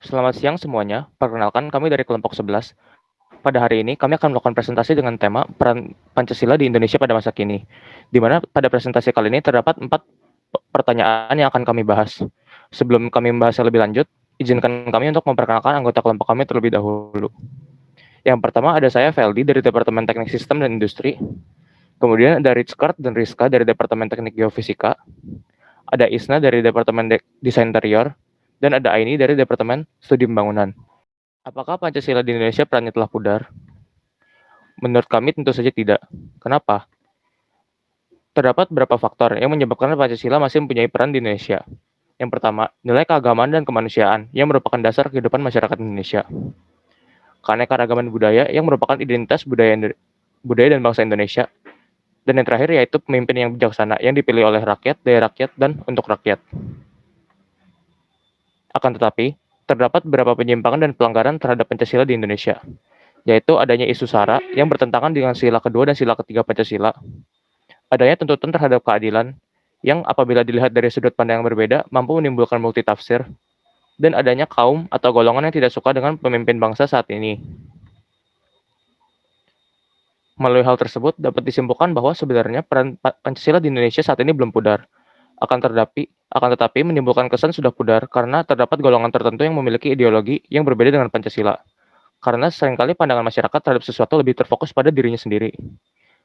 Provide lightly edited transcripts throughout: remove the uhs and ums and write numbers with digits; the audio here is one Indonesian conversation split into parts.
Selamat siang semuanya, perkenalkan kami dari kelompok 11. Pada hari ini kami akan melakukan presentasi dengan tema peran Pancasila di Indonesia pada masa kini, di mana pada presentasi kali ini terdapat 4 pertanyaan yang akan kami bahas. Sebelum kami membahasnya lebih lanjut, izinkan kami untuk memperkenalkan anggota kelompok kami terlebih dahulu. Yang pertama ada saya Feldi dari Departemen Teknik Sistem dan Industri, kemudian ada Rizkard dan Rizka dari Departemen Teknik Geofisika, ada Isna dari Departemen Desain Interior, dan ada Aini dari Departemen Studi Pembangunan. Apakah Pancasila di Indonesia perannya telah pudar? Menurut kami tentu saja tidak. Kenapa? Terdapat beberapa faktor yang menyebabkan Pancasila masih mempunyai peran di Indonesia. Yang pertama, nilai keagamaan dan kemanusiaan yang merupakan dasar kehidupan masyarakat Indonesia. Keanekaragaman budaya yang merupakan identitas budaya dan bangsa Indonesia. Dan yang terakhir yaitu pemimpin yang bijaksana yang dipilih oleh rakyat, dari rakyat, dan untuk rakyat. Akan tetapi, terdapat beberapa penyimpangan dan pelanggaran terhadap Pancasila di Indonesia, yaitu adanya isu SARA yang bertentangan dengan sila kedua dan sila ketiga Pancasila, adanya tuntutan terhadap keadilan yang apabila dilihat dari sudut pandang yang berbeda mampu menimbulkan multitafsir, dan adanya kaum atau golongan yang tidak suka dengan pemimpin bangsa saat ini. Melalui hal tersebut dapat disimpulkan bahwa sebenarnya peran Pancasila di Indonesia saat ini belum pudar. Akan tetapi menimbulkan kesan sudah pudar karena terdapat golongan tertentu yang memiliki ideologi yang berbeda dengan Pancasila. Karena seringkali pandangan masyarakat terhadap sesuatu lebih terfokus pada dirinya sendiri.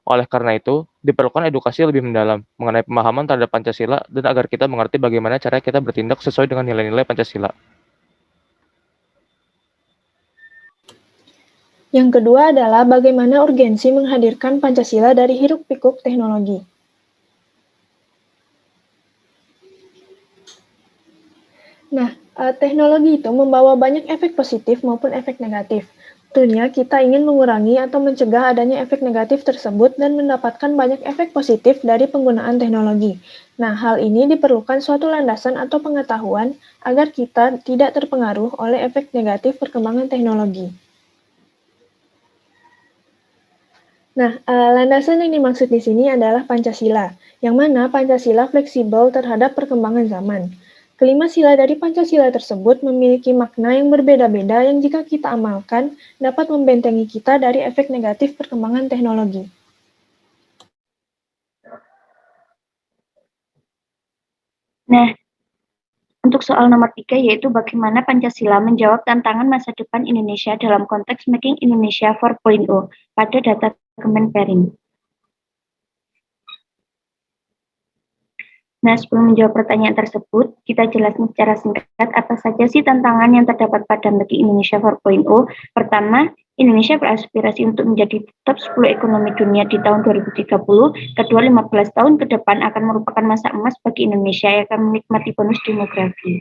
Oleh karena itu, diperlukan edukasi lebih mendalam mengenai pemahaman terhadap Pancasila dan agar kita mengerti bagaimana cara kita bertindak sesuai dengan nilai-nilai Pancasila. Yang kedua adalah bagaimana urgensi menghadirkan Pancasila dari hiruk-pikuk teknologi. Nah, teknologi itu membawa banyak efek positif maupun efek negatif. Tentunya kita ingin mengurangi atau mencegah adanya efek negatif tersebut dan mendapatkan banyak efek positif dari penggunaan teknologi. Nah, hal ini diperlukan suatu landasan atau pengetahuan agar kita tidak terpengaruh oleh efek negatif perkembangan teknologi. Nah, landasan yang dimaksud di sini adalah Pancasila, yang mana Pancasila fleksibel terhadap perkembangan zaman. Kelima sila dari Pancasila tersebut memiliki makna yang berbeda-beda yang jika kita amalkan dapat membentengi kita dari efek negatif perkembangan teknologi. Nah, untuk soal nomor 3 yaitu bagaimana Pancasila menjawab tantangan masa depan Indonesia dalam konteks Making Indonesia 4.0 pada data Kemenperin. Nah, sebelum menjawab pertanyaan tersebut, kita jelaskan secara singkat apa saja sih tantangan yang terdapat pada Making Indonesia 4.0. Pertama, Indonesia beraspirasi untuk menjadi top 10 ekonomi dunia di tahun 2030. Kedua, 15 tahun ke depan akan merupakan masa emas bagi Indonesia yang akan menikmati bonus demografi.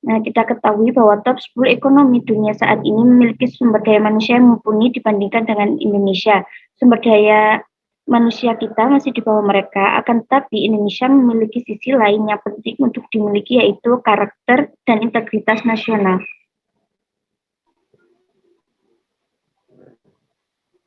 Nah, kita ketahui bahwa top 10 ekonomi dunia saat ini memiliki sumber daya manusia yang mumpuni dibandingkan dengan Indonesia. Sumber daya manusia kita masih di bawah mereka, akan tetapi Indonesia memiliki sisi lain yang penting untuk dimiliki, yaitu karakter dan integritas nasional.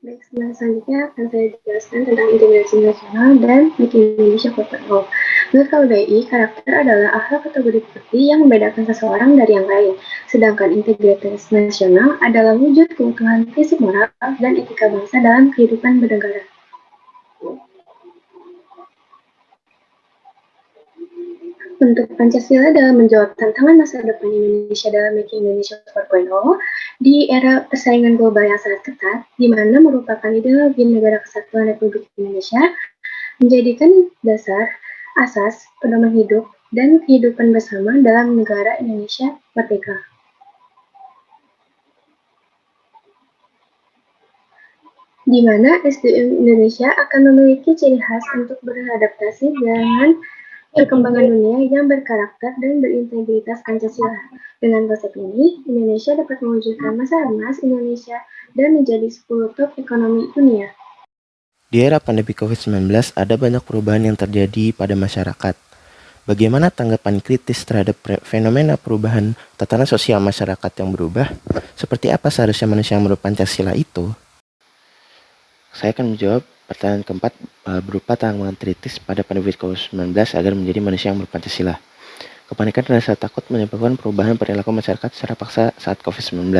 Baik, selanjutnya akan saya jelaskan tentang integrasi nasional dan Making Indonesia 4.0. Menurut KBBI, karakter adalah akhlak atau budi pekerti yang membedakan seseorang dari yang lain, sedangkan integritas nasional adalah wujud keutuhan prinsip moral dan etika bangsa dalam kehidupan bernegara. Untuk Pancasila dalam menjawab tantangan masa depan Indonesia dalam Making Indonesia 4.0 di era persaingan global yang sangat ketat, di mana merupakan ideologi negara kesatuan Republik Indonesia, menjadikan dasar, asas, pedoman hidup, dan kehidupan bersama dalam negara Indonesia merdeka. Di mana SDM Indonesia akan memiliki ciri khas untuk beradaptasi dengan perkembangan dunia yang berkarakter dan berintegritas Pancasila. Dengan konsep ini, Indonesia dapat mewujudkan masa emas Indonesia dan menjadi 10 top ekonomi dunia. Di era pandemi COVID-19, ada banyak perubahan yang terjadi pada masyarakat. Bagaimana tanggapan kritis terhadap fenomena perubahan tatanan sosial masyarakat yang berubah? Seperti apa seharusnya manusia yang menurut Pancasila itu? Saya akan menjawab pertanyaan keempat berupa tanggapan kritis pada pandemi COVID-19 agar menjadi manusia yang menurut Pancasila. Kepanikan dan rasa takut menyebabkan perubahan perilaku masyarakat secara paksa saat COVID-19.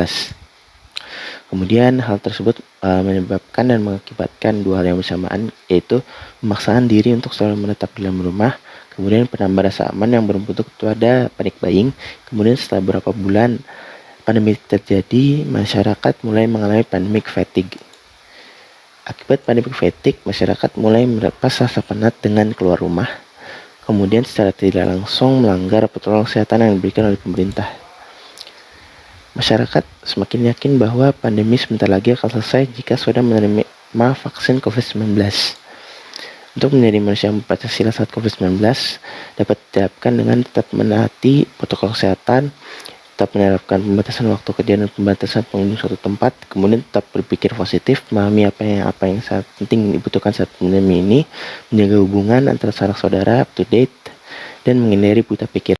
Kemudian hal tersebut menyebabkan dan mengakibatkan dua hal yang bersamaan, yaitu pemaksaan diri untuk selalu menetap di dalam rumah, kemudian penambahan rasa aman yang berbentuk pada panic buying. Kemudian setelah beberapa bulan pandemi terjadi, masyarakat mulai mengalami pandemic fatigue. Akibat pandemic fatigue, masyarakat mulai melepas rasa penat dengan keluar rumah, kemudian secara tidak langsung melanggar protokol kesehatan yang diberikan oleh pemerintah. Masyarakat semakin yakin bahwa pandemi sebentar lagi akan selesai jika sudah menerima vaksin COVID-19. Untuk menjadi manusia yang Pancasila saat COVID-19 dapat diterapkan dengan tetap menaati protokol kesehatan, tetap menerapkan pembatasan waktu kerja dan pembatasan pengunjung suatu tempat, kemudian tetap berpikir positif, memahami apa yang sangat penting dibutuhkan saat pandemi ini, menjaga hubungan antara sanak saudara up to date, dan menghindari buta pikir.